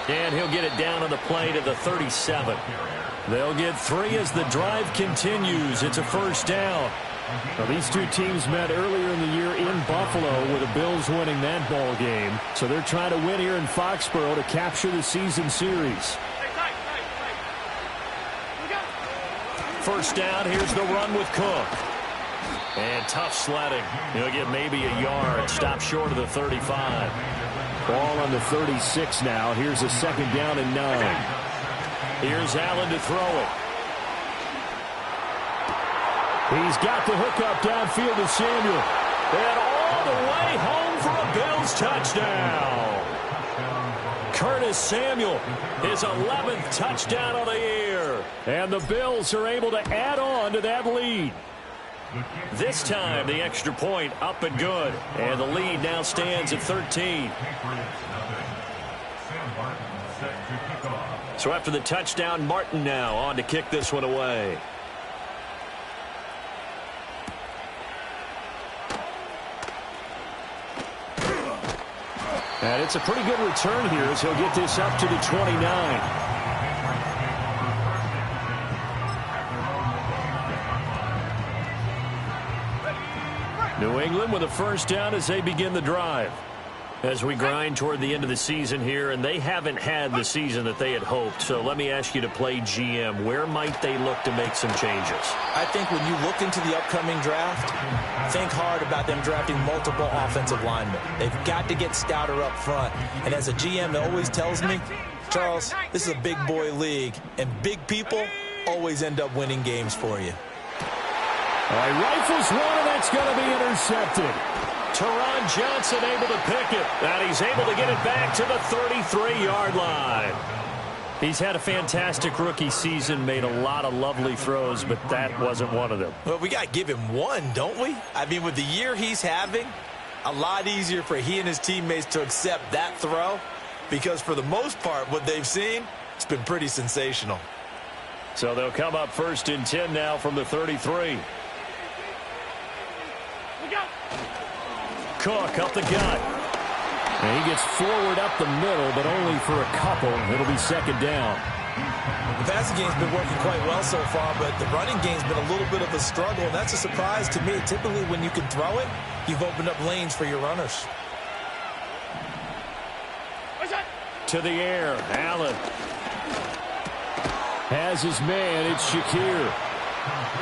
And he'll get it down on the play to the 37. They'll get 3 as the drive continues. It's a first down. Well, these two teams met earlier in the year in Buffalo with the Bills winning that ball game. So they're trying to win here in Foxborough to capture the season series. First down, here's the run with Cook. And tough sledding. He'll get maybe a yard. Stop short of the 35. Ball on the 36 now. Here's a second down and 9. Here's Allen to throw it. He's got the hook up downfield to Samuel. And all the way home for a Bills touchdown. Curtis Samuel, his 11th touchdown of the year. And the Bills are able to add on to that lead. This time, the extra point up and good. And the lead now stands at 13. So after the touchdown, Martin now on to kick this one away. And it's a pretty good return here as he'll get this up to the 29. New England with a first down as they begin the drive. As we grind toward the end of the season here, and they haven't had the season that they had hoped. So let me ask you to play GM. Where might they look to make some changes? I think when you look into the upcoming draft, think hard about them drafting multiple offensive linemen. They've got to get stouter up front. And as a GM that always tells me, Charles, this is a big boy league, and big people always end up winning games for you. All right, rifles one, and that's going to be intercepted. Teron Johnson able to pick it, and he's able to get it back to the 33-yard line. He's had a fantastic rookie season, made a lot of lovely throws, but that wasn't one of them. Well, we got to give him one, don't we? I mean, with the year he's having, a lot easier for he and his teammates to accept that throw, because for the most part, what they've seen, it's been pretty sensational. So they'll come up first and 10 now from the 33. Cook up the gut. And he gets forward up the middle, but only for a couple. It'll be second down. The passing game's been working quite well so far, but the running game's been a little bit of a struggle, and that's a surprise to me. Typically, when you can throw it, you've opened up lanes for your runners. To the air, Allen. Has his man, it's Shakir.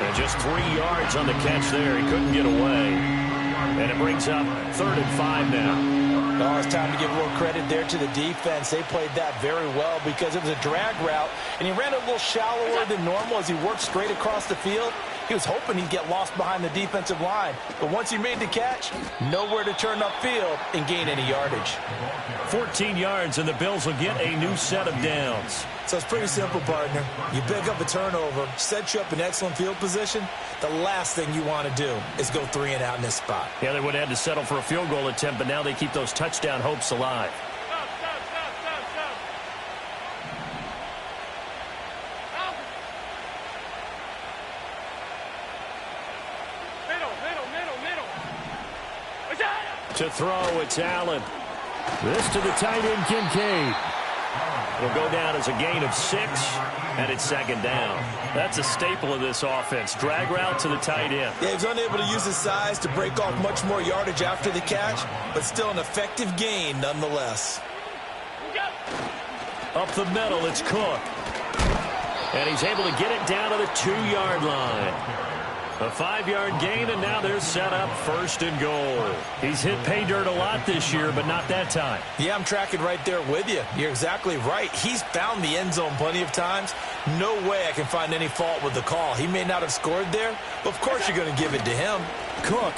And just 3 yards on the catch there. He couldn't get away. And it brings up 3rd and 5 now. Oh, it's time to give a little credit there to the defense. They played that very well because it was a drag route, and he ran a little shallower than normal as he worked straight across the field. He was hoping he'd get lost behind the defensive line. But once he made the catch, nowhere to turn upfield and gain any yardage. 14 yards, and the Bills will get a new set of downs. So it's pretty simple, partner. You pick up a turnover, set you up in excellent field position. The last thing you want to do is go 3 and out in this spot. Yeah, they would have had to settle for a field goal attempt, but now they keep those touchdown hopes alive. To throw, it's Allen. This to the tight end, Kincaid. It'll go down as a gain of 6, and it's second down. That's a staple of this offense. Drag route to the tight end. Yeah, he's unable to use his size to break off much more yardage after the catch, but still an effective gain nonetheless. Up the middle, it's Cook. And he's able to get it down to the 2-yard line. A 5-yard gain, and now they're set up 1st and goal. He's hit pay dirt a lot this year, but not that time. Yeah, I'm tracking right there with you. You're exactly right. He's found the end zone plenty of times. No way I can find any fault with the call. He may not have scored there, but of course you're going to give it to him. Cook.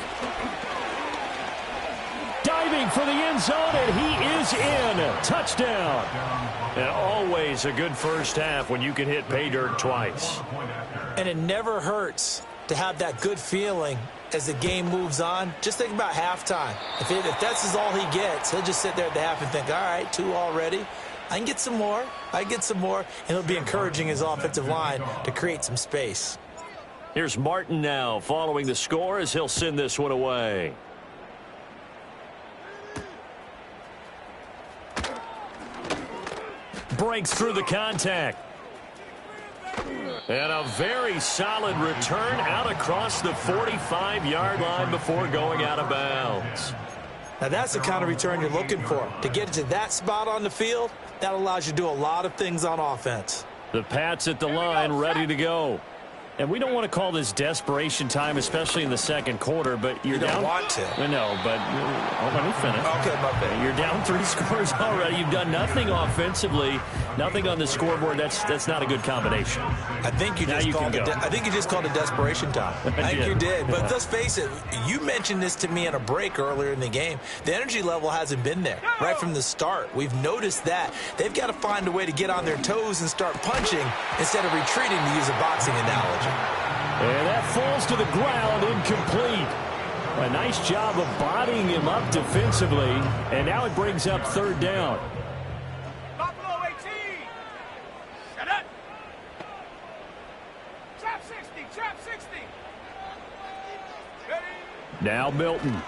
Diving for the end zone, and he is in. Touchdown. And always a good first half when you can hit pay dirt twice. And it never hurts to have that good feeling as the game moves on. Just think about halftime. If that's all he gets, he'll just sit there at the half and think, all right, 2 already. I can get some more. And he'll be encouraging his offensive line to create some space. Here's Martin now following the score as he'll send this one away. breaks through the contact. And a very solid return out across the 45-yard line before going out of bounds. Now, that's the kind of return you're looking for. To get to that spot on the field, that allows you to do a lot of things on offense. The Pats at the line, ready to go. And we don't want to call this desperation time, especially in the second quarter, but you're down. You don't want to. No, but let me finish. Okay, my bad. You're down 3 scores already. You've done nothing offensively, nothing on the scoreboard. That's not a good combination. I think you just called it desperation time. I think you did. But let's face it, you mentioned this to me in a break earlier in the game. The energy level hasn't been there right from the start. We've noticed that. They've got to find a way to get on their toes and start punching instead of retreating, to use a boxing analogy. And that falls to the ground, incomplete. A nice job of bodying him up defensively, and now it brings up third down. Buffalo 18. Shut up. Trap 60. Ready? Now Milton.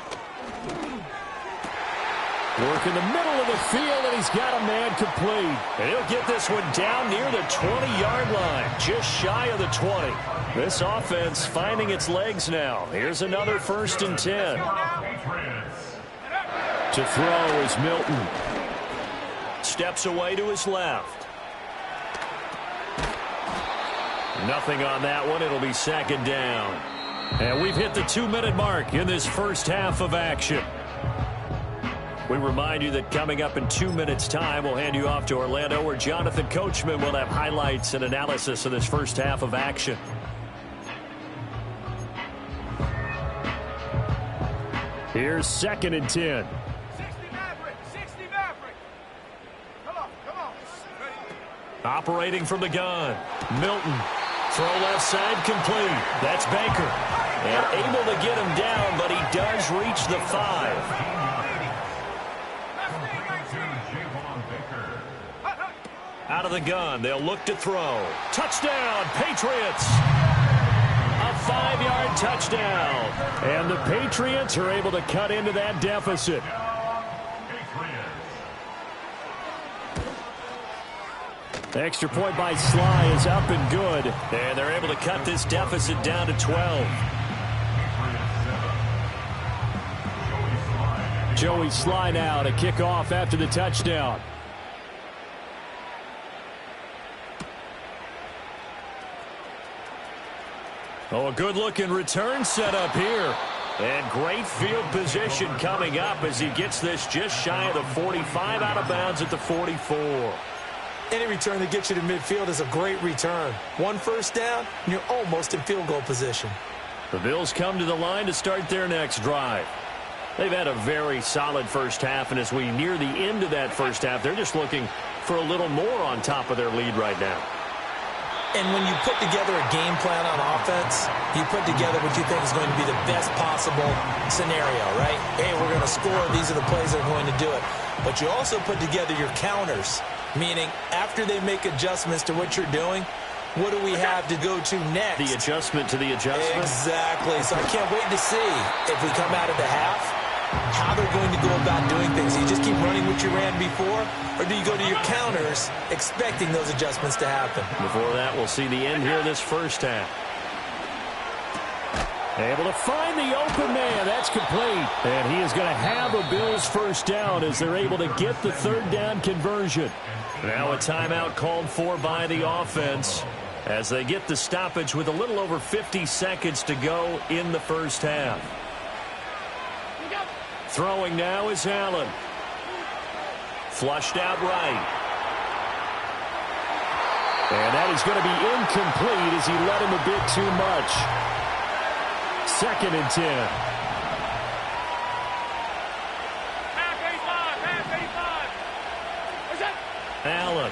Work in the middle of the field, and he's got a man complete. And he'll get this one down near the 20-yard line, just shy of the 20. This offense finding its legs now. Here's another 1st and 10. To throw is Milton. Steps away to his left. Nothing on that one. It'll be 2nd down. And we've hit the 2-minute mark in this first half of action. We remind you that coming up in 2 minutes' time, we'll hand you off to Orlando, where Jonathan Coachman will have highlights and analysis of this first half of action. Here's 2nd and 10. 60 Maverick. Come on. Ready? Operating from the gun. Milton. Throw left side complete. That's Baker. And able to get him down, but he does reach the 5. Out of the gun, they'll look to throw. Touchdown, Patriots! A 5-yard touchdown. And the Patriots are able to cut into that deficit. The extra point by Sly is up and good. And they're able to cut this deficit down to 12. Joey Sly now to kick off after the touchdown. Oh, a good-looking return set up here. And great field position coming up as he gets this just shy of the 45, out of bounds at the 44. Any return that gets you to midfield is a great return. 1 first down, and you're almost in field goal position. The Bills come to the line to start their next drive. They've had a very solid first half, and as we near the end of that first half, they're just looking for a little more on top of their lead right now. And when you put together a game plan on offense, you put together what you think is going to be the best possible scenario, right? Hey, we're going to score. These are the plays that are going to do it. But you also put together your counters, meaning after they make adjustments to what you're doing, what do we have to go to next? The adjustment to the adjustment? Exactly. So I can't wait to see if we come out of the half, how they're going to go about doing things. Do you just keep running what you ran before, or do you go to your counters expecting those adjustments to happen? Before that, we'll see the end here this first half. Able to find the open man. That's complete. And he is going to have a Bills first down as they're able to get the third down conversion. Now a timeout called for by the offense as they get the stoppage with a little over 50 seconds to go in the first half. Throwing now is Allen. Flushed out right. And that is going to be incomplete as he let him a bit too much. 2nd and 10. Allen.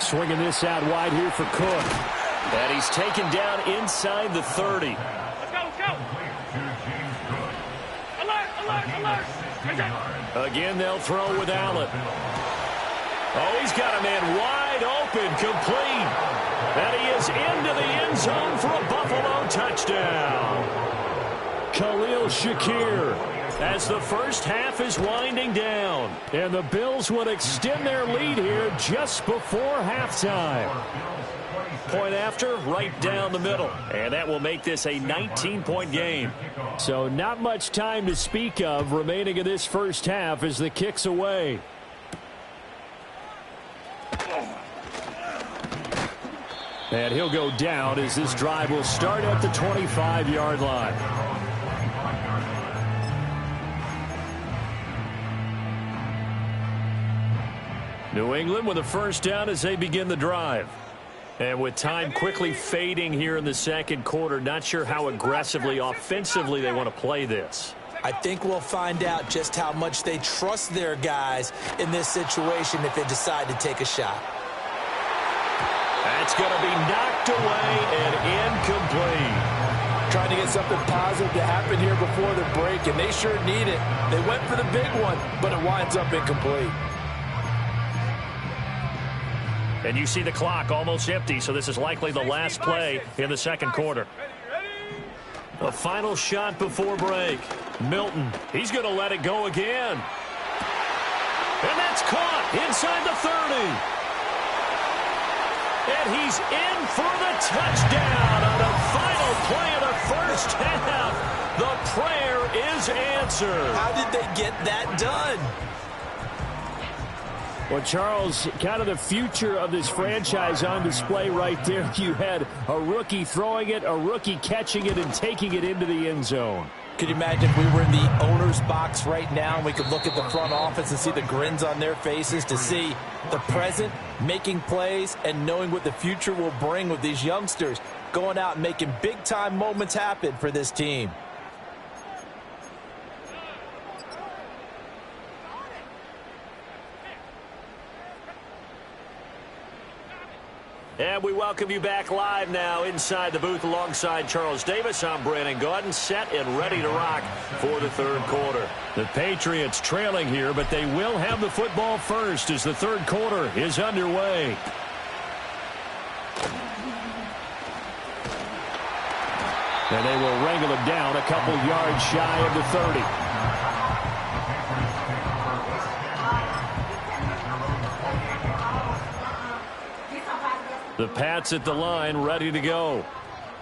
Swinging this out wide here for Cook. And he's taken down inside the 30. Let's go. Alert. Again, they'll throw with Allen. Oh, he's got a man wide open, complete. And he is into the end zone for a Buffalo touchdown. Khalil Shakir. as the first half is winding down. And the Bills would extend their lead here just before halftime. Point after, right down the middle. And that will make this a 19-point game. So not much time to speak of remaining in this first half as the kick's away. And he'll go down as this drive will start at the 25-yard line. New England with a first down as they begin the drive. And with time quickly fading here in the second quarter, not sure how aggressively, offensively they want to play this. I think we'll find out just how much they trust their guys in this situation if they decide to take a shot. That's going to be knocked away and incomplete. Trying to get something positive to happen here before the break, and they sure need it. They went for the big one, but it winds up incomplete. And you see the clock almost empty, so this is likely the last play in the second quarter. A final shot before break. Milton, he's going to let it go again. And that's caught inside the 30. And he's in for the touchdown on the final play of the first half. The prayer is answered. How did they get that done? Well, Charles, kind of the future of this franchise on display right there. You had a rookie throwing it, a rookie catching it, and taking it into the end zone. Could you imagine if we were in the owner's box right now and we could look at the front office and see the grins on their faces to see the present, making plays, and knowing what the future will bring with these youngsters going out and making big-time moments happen for this team. And we welcome you back live now inside the booth alongside Charles Davis. I'm Brandon Gaudin, set and ready to rock for the third quarter. The Patriots trailing here, but they will have the football first as the third quarter is underway. And they will wrangle it down a couple yards shy of the 30. The Pats at the line, ready to go.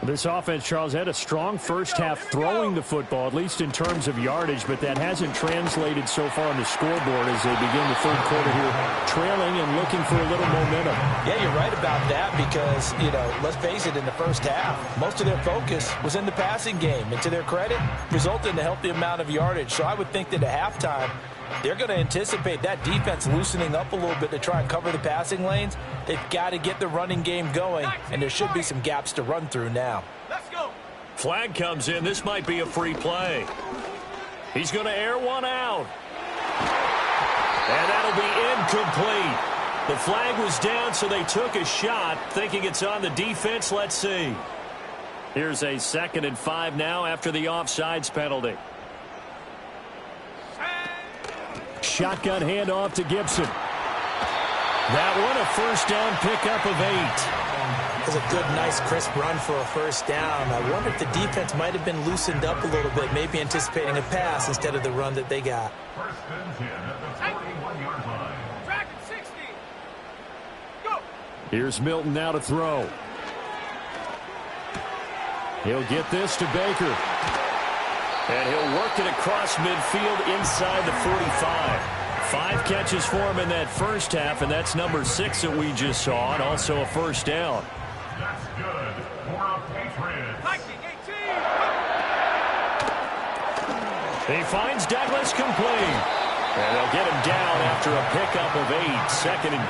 This offense, Charles, had a strong first half throwing the football, at least in terms of yardage, but that hasn't translated so far on the scoreboard as they begin the third quarter here, trailing and looking for a little momentum. Yeah, you're right about that because, you know, let's face it, in the first half, most of their focus was in the passing game. And to their credit, resulted in a healthy amount of yardage. So I would think that at halftime, they're going to anticipate that defense loosening up a little bit to try and cover the passing lanes. They've got to get the running game going, and there should be some gaps to run through now. Let's go. Flag comes in. This might be a free play. He's going to air one out. And that'll be incomplete. The flag was down, so they took a shot, thinking it's on the defense. Let's see. Here's a 2nd and 5 now after the offsides penalty. Shotgun handoff to Gibson. That one a first down pickup of 8. It was a good, nice, crisp run for a first down. I wonder if the defense might have been loosened up a little bit, maybe anticipating a pass instead of the run that they got. First and 10 at the 41-yard line. Track at 60. Go. Here's Milton now to throw. He'll get this to Baker. And he'll work it across midfield inside the 45. 5 catches for him in that first half, and that's number 6 that we just saw, and also a first down. That's good for a Patriot. Viking 18. He finds Douglas complete. And they'll get him down after a pickup of 8. 2nd and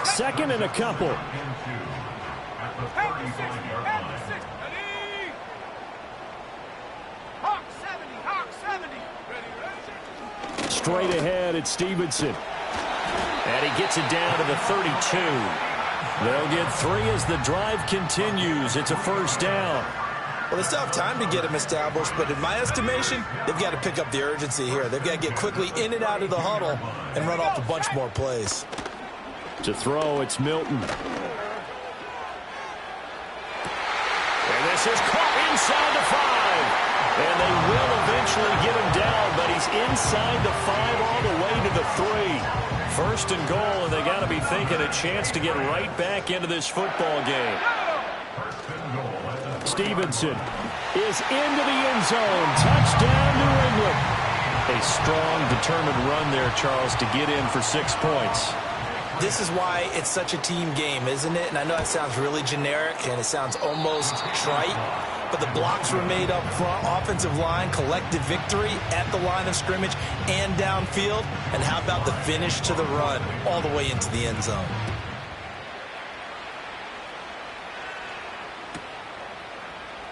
2. Second and a couple. Head to 60. Head to 60. Ready. Hawk 70. Hawk 70. Ready. Straight ahead at Stevenson. And he gets it down to the 32. They'll get 3 as the drive continues. It's a first down. Well, they still have time to get him established, but in my estimation, they've got to pick up the urgency here. They've got to get quickly in and out of the huddle and run off a bunch more plays. To throw, it's Milton. And pass is caught inside the 5. And they will eventually get him down, but he's inside the 5 all the way to the 3. First and goal, and they got to be thinking a chance to get right back into this football game. Stevenson is into the end zone. Touchdown, New England. A strong, determined run there, Charles, to get in for 6 points. This is why it's such a team game, isn't it? And I know it sounds really generic and it sounds almost trite, but the blocks were made up front, offensive line, collective victory at the line of scrimmage and downfield. And how about the finish to the run all the way into the end zone?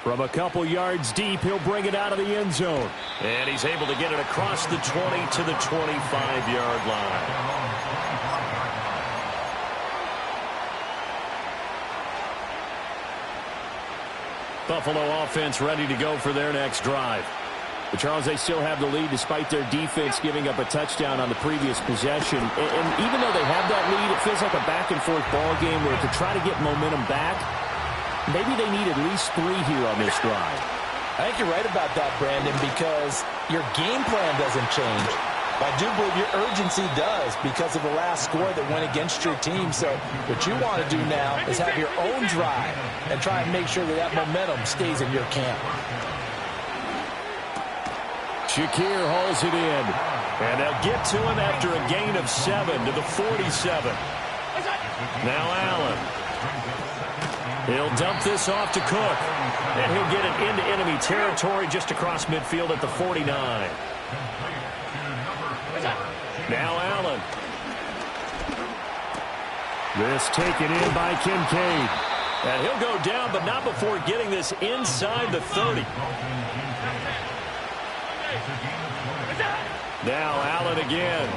From a couple yards deep, he'll bring it out of the end zone. And he's able to get it across the 20 to the 25-yard line. Buffalo offense ready to go for their next drive. But Charles, they still have the lead despite their defense giving up a touchdown on the previous possession. And even though they have that lead, it feels like a back-and-forth ball game where to try to get momentum back, maybe they need at least 3 here on this drive. I think you're right about that, Brandon, because your game plan doesn't change. I do believe your urgency does because of the last score that went against your team. So what you want to do now is have your own drive and try and make sure that that momentum stays in your camp. Shakir hauls it in. And they'll get to him after a gain of 7 to the 47. Now Allen. He'll dump this off to Cook. And he'll get it into enemy territory just across midfield at the 49. Now Allen. This taken in by Kincaid. And he'll go down, but not before getting this inside the 30. Now Allen again.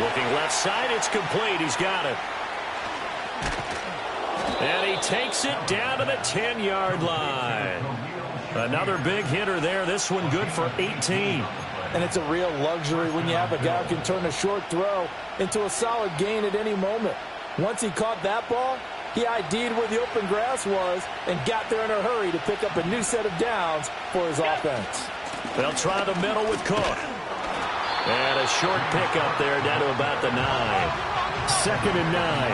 Looking left side, it's complete. He's got it. And he takes it down to the 10-yard line. Another big hitter there. This one good for 18. And it's a real luxury when you have a guy who can turn a short throw into a solid gain at any moment. Once he caught that ball, he ID'd where the open grass was and got there in a hurry to pick up a new set of downs for his offense. They'll try the middle with Cook. And a short pickup there down to about the 9. 2nd and 9.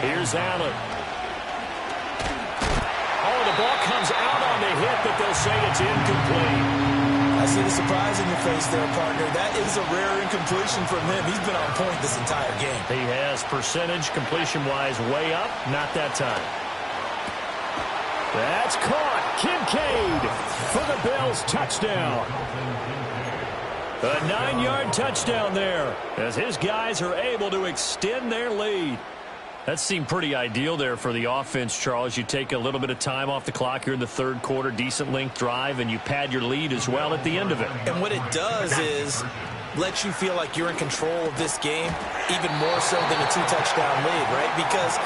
Here's Allen. Oh, the ball comes out on the hit, but they'll say it's incomplete. I see the surprise in your face there, partner. That is a rare incompletion from him. He's been on point this entire game. He has percentage completion-wise way up. Not that time. That's caught. Kincaid for the Bills touchdown. A 9-yard touchdown there as his guys are able to extend their lead. That seemed pretty ideal there for the offense, Charles. You take a little bit of time off the clock here in the third quarter, decent length drive, and you pad your lead as well at the end of it. And what it does is let you feel like you're in control of this game, even more so than a 2-touchdown lead, right? Because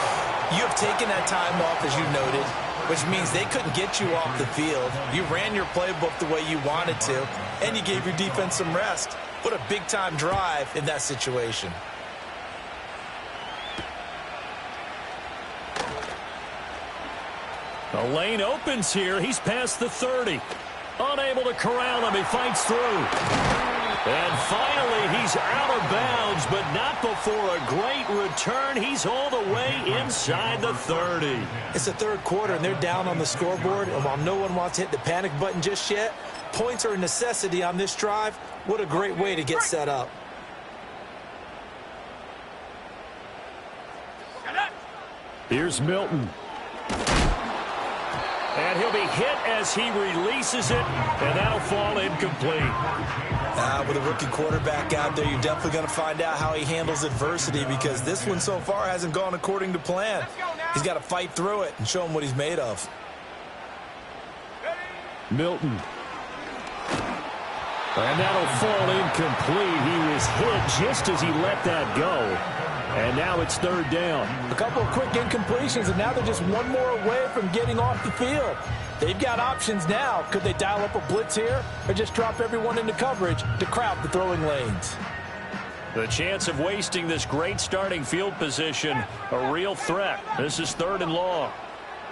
you have taken that time off, as you noted, which means they couldn't get you off the field. You ran your playbook the way you wanted to, and you gave your defense some rest. What a big-time drive in that situation. The lane opens here. He's past the 30. Unable to corral him. He fights through. And finally, he's out of bounds, but not before a great return. He's all the way inside the 30. It's the third quarter, and they're down on the scoreboard. And while no one wants to hit the panic button just yet, points are a necessity on this drive. What a great way to get set up. Here's Milton. And he'll be hit as he releases it, and that'll fall incomplete. With a rookie quarterback out there, you're definitely going to find out how he handles adversity because this one so far hasn't gone according to plan. He's got to fight through it and show him what he's made of. Milton. And that'll fall incomplete. He was hit just as he let that go. And now it's third down. A couple of quick incompletions, and now they're just one more away from getting off the field. They've got options now. Could they dial up a blitz here or just drop everyone into coverage to crowd the throwing lanes? The chance of wasting this great starting field position, a real threat. This is 3rd and long.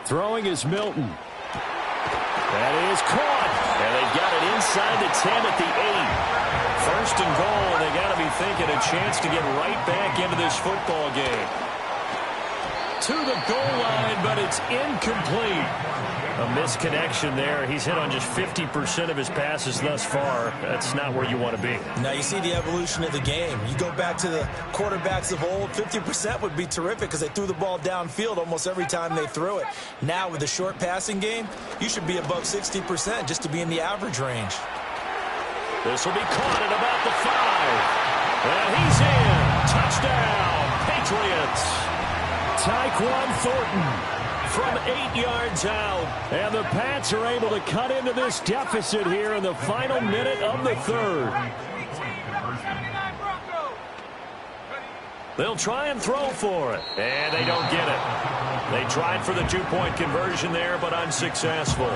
Throwing is Milton. That is caught. And they've got it inside the 10 at the 8. 1st and goal, and they got to be thinking a chance to get right back into this football game. To the goal line, but it's incomplete. A misconnection there. He's hit on just 50% of his passes thus far. That's not where you want to be. Now you see the evolution of the game. You go back to the quarterbacks of old, 50% would be terrific because they threw the ball downfield almost every time they threw it. Now with the short passing game, you should be above 60% just to be in the average range. This will be caught at about the 5. And he's in. Touchdown, Patriots. Tyquan Thornton from 8 yards out. And the Pats are able to cut into this deficit here in the final minute of the 3rd. They'll try and throw for it. And they don't get it. They tried for the 2-point conversion there, but unsuccessful.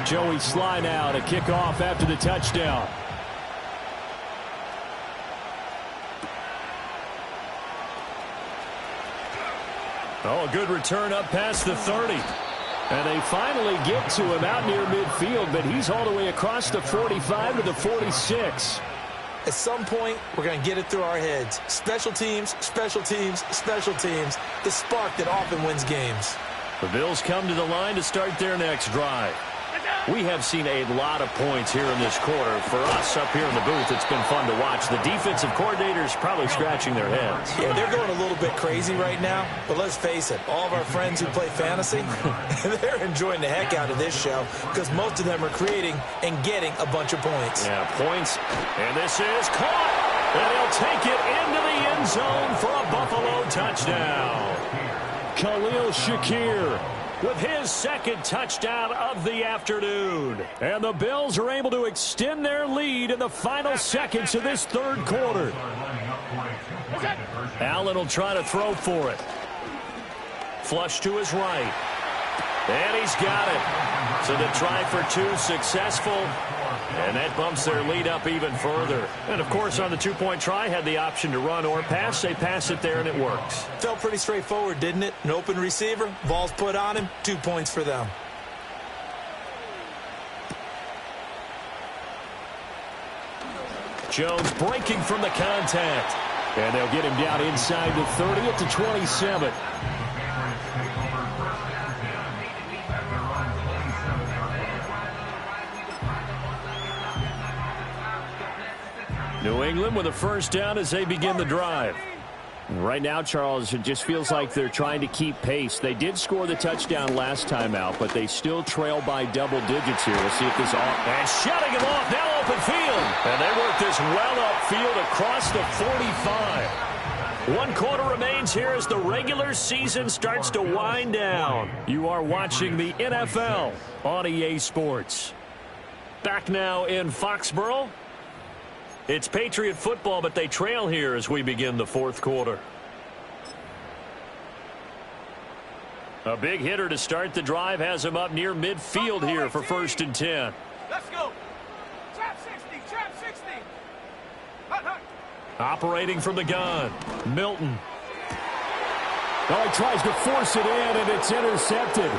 Joey Sly now to kick off after the touchdown. Oh, a good return up past the 30. And they finally get to him out near midfield, but he's all the way across the 45 to the 46. At some point, we're going to get it through our heads. Special teams, special teams, special teams. The spark that often wins games. The Bills come to the line to start their next drive. We have seen a lot of points here in this quarter. For us up here in the booth, it's been fun to watch. The defensive coordinators probably scratching their heads. Yeah, they're going a little bit crazy right now. But let's face it, all of our friends who play fantasy, they're enjoying the heck out of this show because most of them are creating and getting a bunch of points. Yeah, points. And this is caught. And he'll take it into the end zone for a Buffalo touchdown. Khalil Shakir with his 2nd touchdown of the afternoon. And the Bills are able to extend their lead in the final seconds of this 3rd quarter. Allen will try to throw for it. Flush to his right. And he's got it. So the try for 2 successful. And that bumps their lead up even further. And, of course, on the 2-point try, had the option to run or pass. They pass it there, and it works. Felt pretty straightforward, didn't it? An open receiver, ball's put on him, 2 points for them. Jones breaking from the contact. And they'll get him down inside the 30 at the 27. New England with a 1st down as they begin the drive. Right now, Charles, it just feels like they're trying to keep pace. They did score the touchdown last time out, but they still trail by double digits here. We'll see if this off. And shutting him off, now open field. And they work this well upfield across the 45. 1 quarter remains here as the regular season starts to wind down. You are watching the NFL on EA Sports. Back now in Foxborough. It's Patriot football, but they trail here as we begin the 4th quarter. A big hitter to start the drive has him up near midfield here for 1st and 10. Let's go. Trap 60, trap 60. Hut, hut. Operating from the gun, Milton. Oh, he tries to force it in, and it's intercepted.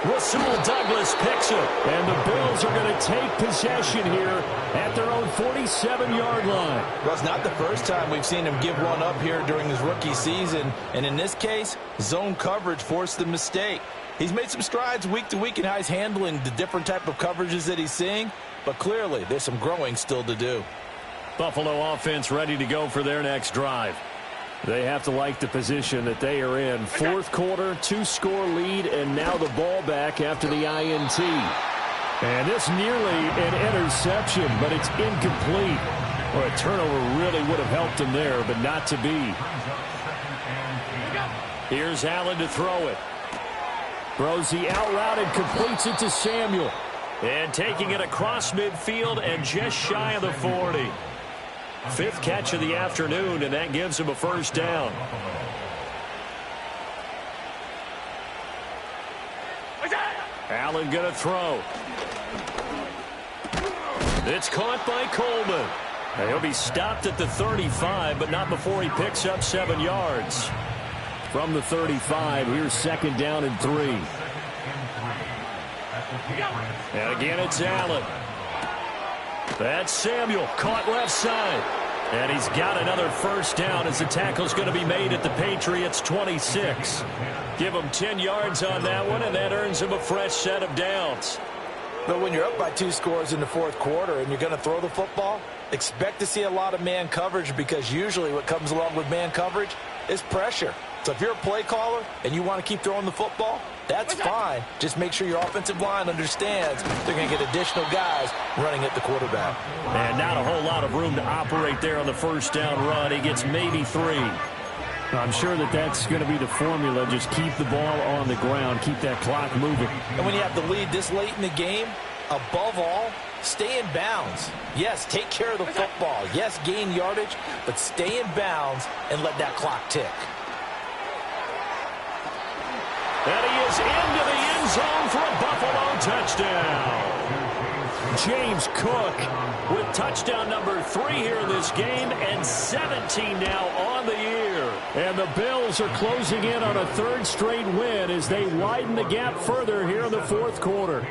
Rasul Douglas picks it. And the Bills are going to take possession here at their own 47-yard line. Well, it's not the first time we've seen him give one up here during his rookie season. And in this case, zone coverage forced the mistake. He's made some strides week to week in how he's handling the different type of coverages that he's seeing. But clearly, there's some growing still to do. Buffalo offense ready to go for their next drive. They have to like the position that they are in. 4th quarter, 2-score lead, and now the ball back after the INT. And this nearly an interception, but it's incomplete. Well, a turnover really would have helped him there, but not to be. Here's Allen to throw it. Throws the out route and completes it to Samuel. And taking it across midfield and just shy of the 40. 5th catch of the afternoon, and that gives him a 1st down. Allen going to throw. It's caught by Coleman. He'll be stopped at the 35, but not before he picks up 7 yards. From the 35, here's 2nd down and 3. And again, it's Allen. That's Samuel, caught left side. And he's got another 1st down as the tackle's going to be made at the Patriots' 26. Give him 10 yards on that one, and that earns him a fresh set of downs. But when you're up by 2 scores in the 4th quarter and you're going to throw the football, expect to see a lot of man coverage, because usually what comes along with man coverage is pressure. So if you're a play caller and you want to keep throwing the football, that's fine. Just make sure your offensive line understands they're going to get additional guys running at the quarterback. And not a whole lot of room to operate there on the 1st down run. He gets maybe 3. I'm sure that's going to be the formula. Just keep the ball on the ground. Keep that clock moving. And when you have the lead this late in the game, above all, stay in bounds. Yes, take care of the football. Yes, gain yardage, but stay in bounds and let that clock tick. And he is into the end zone for a Buffalo touchdown. James Cook with touchdown number 3 here in this game, and 17 now on the year. And the Bills are closing in on a 3rd straight win as they widen the gap further here in the 4th quarter.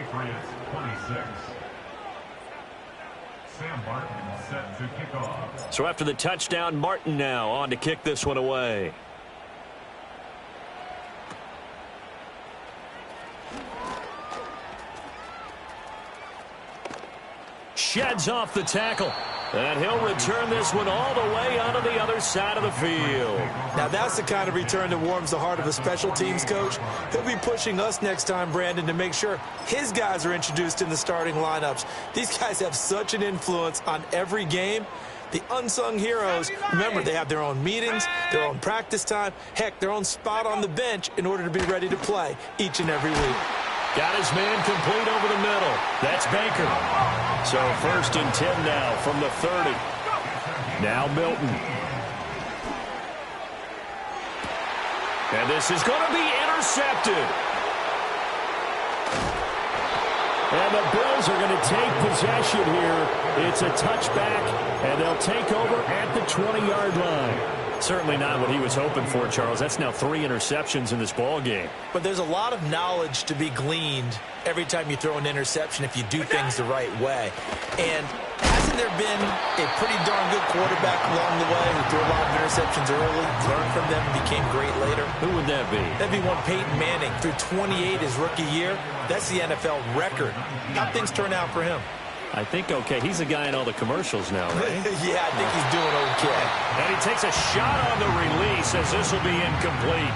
Sam Martin set to kick off. So after the touchdown, Martin now on to kick this one away. Sheds off the tackle. And he'll return this one all the way onto the other side of the field. Now that's the kind of return that warms the heart of a special teams coach. He'll be pushing us next time, Brandon, to make sure his guys are introduced in the starting lineups. These guys have such an influence on every game. The unsung heroes, remember, they have their own meetings, their own practice time, heck, their own spot on the bench in order to be ready to play each and every week. Got his man complete over the middle. That's Baker. So 1st and 10 now from the 30. Now Milton. And this is going to be intercepted. And the Bills are going to take possession here. It's a touchback, and they'll take over at the 20-yard line. Certainly not what he was hoping for, Charles. That's now 3 interceptions in this ball game. But there's a lot of knowledge to be gleaned every time you throw an interception if you do things the right way. And hasn't there been a pretty darn good quarterback along the way who threw a lot of interceptions early, learned from them, and became great later? Who would that be? That'd be one Peyton Manning. Threw 28 his rookie year. That's the NFL record. How'd things turn out for him? I think okay. He's the guy in all the commercials now, right? Yeah, I think he's doing okay. And he takes a shot on the release as this will be incomplete.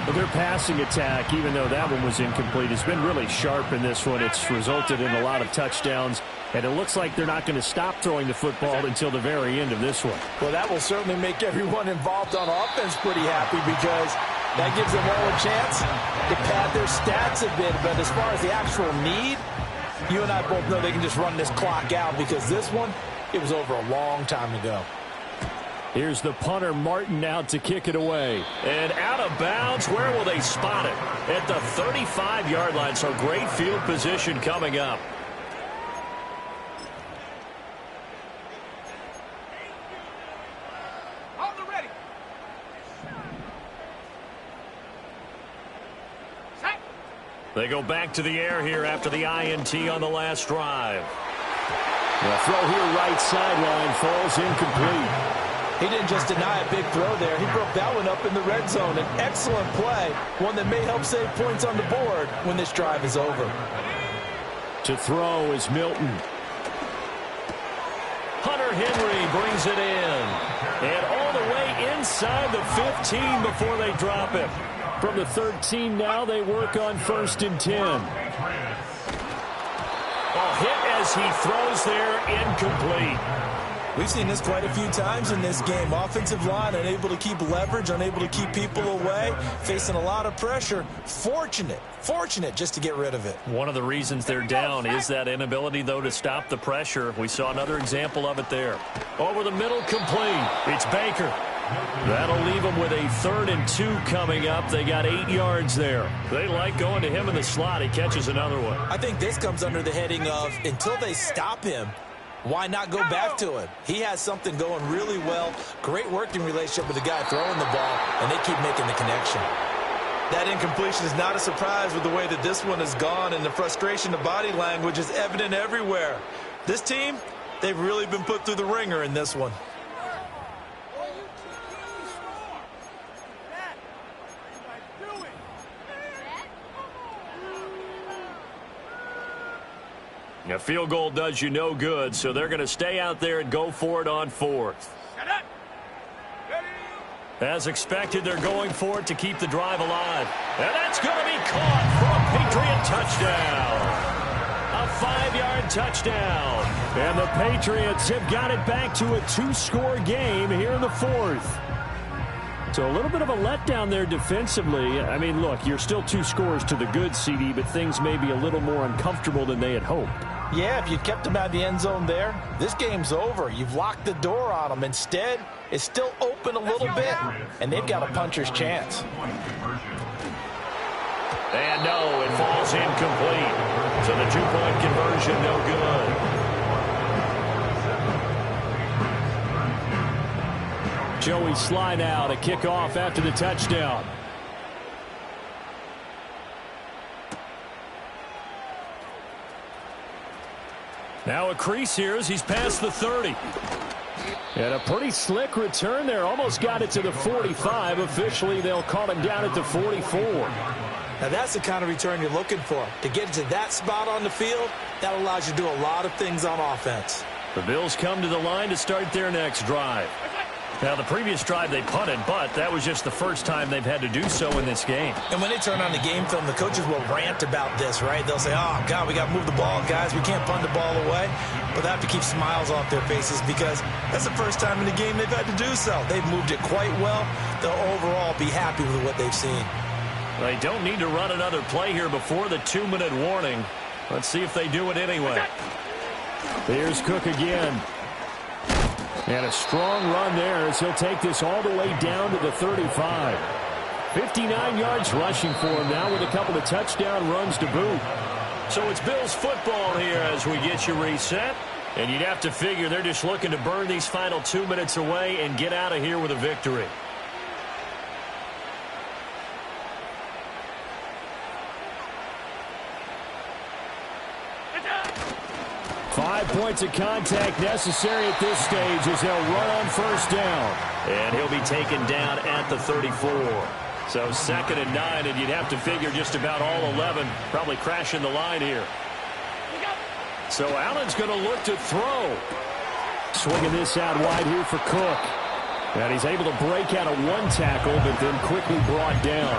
But their passing attack, even though that one was incomplete, has been really sharp in this one. It's resulted in a lot of touchdowns, and it looks like they're not going to stop throwing the football until the very end of this one. Well, that will certainly make everyone involved on offense pretty happy, because that gives them all a chance to pad their stats a bit. But as far as the actual need, you and I both know they can just run this clock out, because this one, it was over a long time ago. Here's the punter, Martin, out to kick it away. And out of bounds. Where will they spot it? At the 35-yard line, so great field position coming up. They go back to the air here after the INT on the last drive. The throw here right sideline falls incomplete. He didn't just deny a big throw there. He broke that one up in the red zone. An excellent play, one that may help save points on the board when this drive is over. To throw is Milton. Hunter Henry brings it in. And all the way inside the 15 before they drop it. From the 13 now, they work on 1st and 10. A hit as he throws there, incomplete. We've seen this quite a few times in this game. Offensive line unable to keep leverage, unable to keep people away, facing a lot of pressure. Fortunate just to get rid of it. One of the reasons they're down is that inability, though, to stop the pressure. We saw another example of it there. Over the middle, complete. It's Baker. That'll leave them with a 3rd and 2 coming up. They got 8 yards there. They like going to him in the slot. He catches another one. I think this comes under the heading of, until they stop him, Why not go back to him? He has something going really well. Great working relationship with the guy throwing the ball, and they keep making the connection. That incompletion is not a surprise with the way that this one has gone, and the frustration, the body language is evident everywhere. This team, they've really been put through the ringer in this one. A field goal does you no good, so they're going to stay out there and go for it on fourth. As expected, they're going for it to keep the drive alive. And that's going to be caught for a Patriot touchdown. A 5-yard touchdown. And the Patriots have got it back to a 2-score game here in the fourth. So a little bit of a letdown there defensively. I mean, look, you're still 2 scores to the good, CD, but things may be a little more uncomfortable than they had hoped. Yeah, if you'd kept them out of the end zone there, this game's over. You've locked the door on them. Instead, it's still open a little bit, and they've got a puncher's chance. And no, it falls incomplete. So the 2-point conversion, no good. Joey Slye now to kick off after the touchdown. Now a crease here as he's past the 30. And a pretty slick return there. Almost got it to the 45. Officially, they'll call him down at the 44. Now, that's the kind of return you're looking for. To get to that spot on the field, that allows you to do a lot of things on offense. The Bills come to the line to start their next drive. Now, the previous drive they punted, but that was just the first time they've had to do so in this game. And when they turn on the game film, the coaches will rant about this, right? They'll say, oh, God, we got to move the ball, guys. We can't punt the ball away. But they have to keep smiles off their faces because that's the first time in the game they've had to do so. They've moved it quite well. They'll overall be happy with what they've seen. They don't need to run another play here before the 2-minute warning. Let's see if they do it anyway. Here's Cook again. And a strong run there as he'll take this all the way down to the 35. 59 yards rushing for him now with a couple of touchdown runs to boot. So it's Bills football here as we get you reset. And you'd have to figure they're just looking to burn these final 2 minutes away and get out of here with a victory. Five points of contact necessary at this stage as they'll run on first down. And he'll be taken down at the 34. So 2nd and 9, and you'd have to figure just about all 11 probably crashing the line here. So Allen's going to look to throw. Swinging this out wide here for Cook. And he's able to break out of 1 tackle, but then quickly brought down.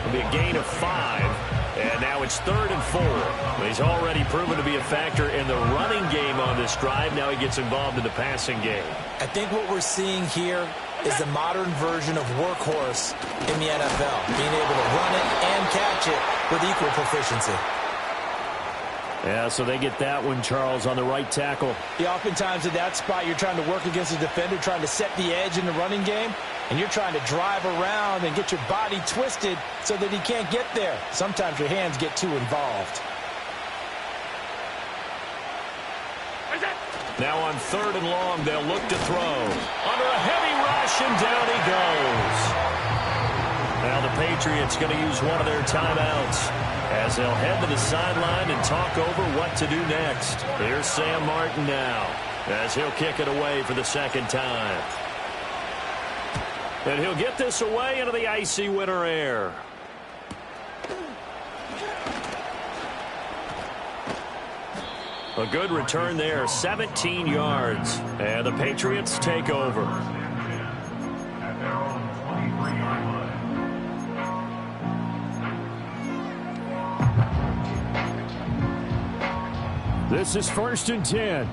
It'll be a gain of 5. And now it's 3rd and 4. He's already proven to be a factor in the running game on this drive. Now he gets involved in the passing game. I think what we're seeing here is the modern version of workhorse in the NFL, being able to run it and catch it with equal proficiency. Yeah, so they get that one, Charles, on the right tackle. Yeah, oftentimes at that spot, you're trying to work against a defender, trying to set the edge in the running game, and you're trying to drive around and get your body twisted so that he can't get there. Sometimes your hands get too involved. Now on 3rd and long, they'll look to throw. Under a heavy rush, and down he goes. Now the Patriots going to use one of their timeouts as they'll head to the sideline and talk over what to do next. Here's Sam Martin now as he'll kick it away for the 2nd time. And he'll get this away into the icy winter air. A good return there, 17 yards. And the Patriots take over. This is 1st and 10.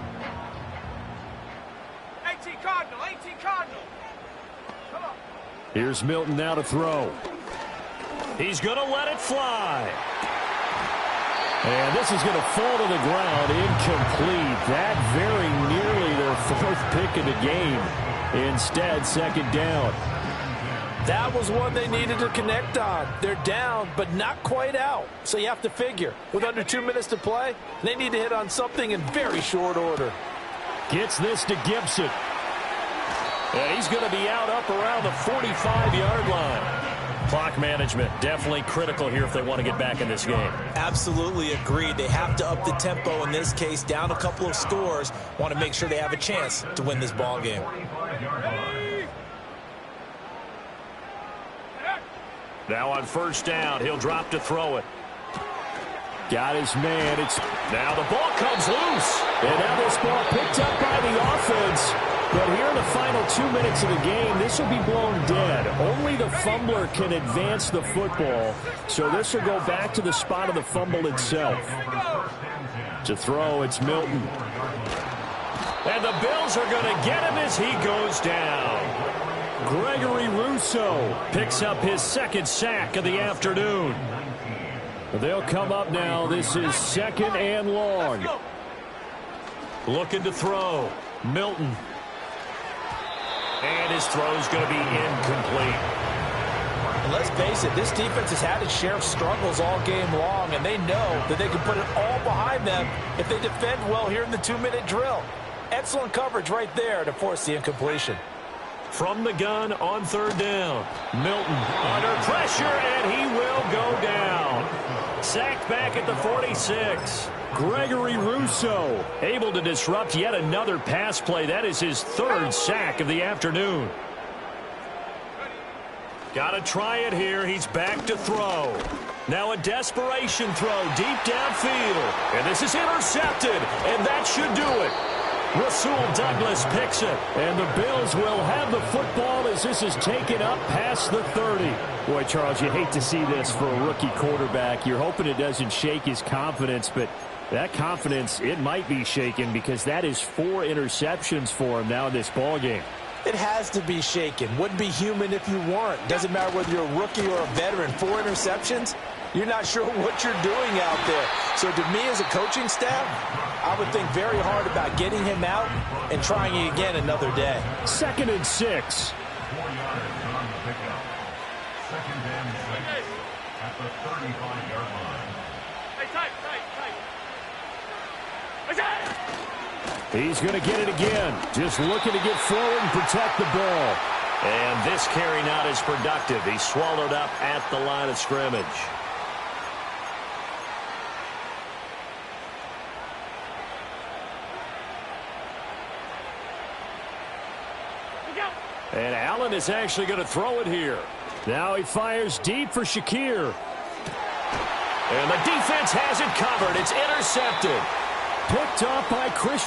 18 Cardinal, 18 Cardinal. Come on. Here's Milton now to throw. He's going to let it fly. And this is going to fall to the ground, incomplete. That very nearly their 4th pick of the game. Instead, 2nd down. That was one they needed to connect on. They're down, but not quite out. So you have to figure, with under 2 minutes to play, they need to hit on something in very short order. Gets this to Gibson. And he's going to be out up around the 45-yard line. Clock management definitely critical here if they want to get back in this game. Absolutely agreed. They have to up the tempo in this case, down a couple of scores. Want to make sure they have a chance to win this ball game. Now on first down, he'll drop to throw it. Got his man. Now the ball comes loose. And now this ball picked up by the offense. But here in the final 2 minutes of the game, this will be blown dead. Only the fumbler can advance the football. So this will go back to the spot of the fumble itself. To throw, it's Milton. And the Bills are going to get him as he goes down. Gregory Rousseau picks up his second sack of the afternoon. They'll come up now. This is 2nd and long. Looking to throw. Milton. And his throw's going to be incomplete. And let's face it, this defense has had its share of struggles all game long, and they know that they can put it all behind them if they defend well here in the 2-minute drill. Excellent coverage right there to force the incompletion. From the gun on third down. Milton under pressure, and he will go down. Sacked back at the 46. Gregory Rousseau able to disrupt yet another pass play. That is his 3rd sack of the afternoon. Got to try it here. He's back to throw. Now a desperation throw deep downfield. And this is intercepted, and that should do it. Rasul Douglas picks it. And the Bills will have the football as this is taken up past the 30. Boy, Charles, you hate to see this for a rookie quarterback. You're hoping it doesn't shake his confidence, but that confidence, it might be shaken because that is 4 interceptions for him now in this ballgame. It has to be shaken. Wouldn't be human if you weren't. Doesn't matter whether you're a rookie or a veteran. 4 interceptions, you're not sure what you're doing out there. So to me as a coaching staff, I would think very hard about getting him out and trying it again another day. 2nd and 6. 4 yards on the pickup. 2nd and 6 at the 35-yard line. He's going to get it again. Just looking to get forward and protect the ball. And this carry not as productive. He's swallowed up at the line of scrimmage. And Allen is actually going to throw it here. Now he fires deep for Shakir. And the defense has it covered. It's intercepted. Picked off by Christian.